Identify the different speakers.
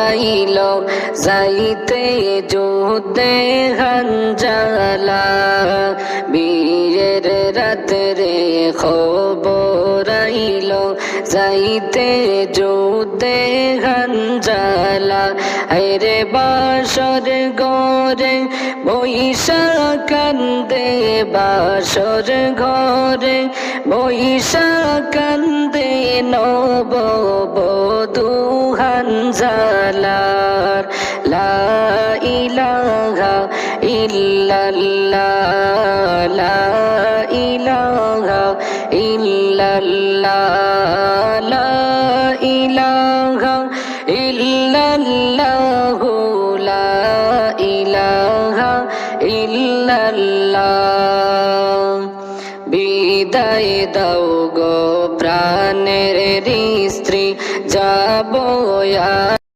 Speaker 1: আইল যাইতে যুদ্ধে হানজালা বীরের রাত্রে খবর আইল যাইতে যুদ্ধে হানজালা আরে বাসর ঘরে বৈশা কান্দে বাসর ঘরে বৈশা কান্দে নববধূ হানজালার লা ইলাহা ইল্লাল্লাহ লা ইলাহা ইল্লাল্লাহ লা ইলাহা ইল্লাল্লাহ লা ইলাহা ইল্লাল্লাহ বিদায় দাও গো প্রাণের স্ত্রী যাব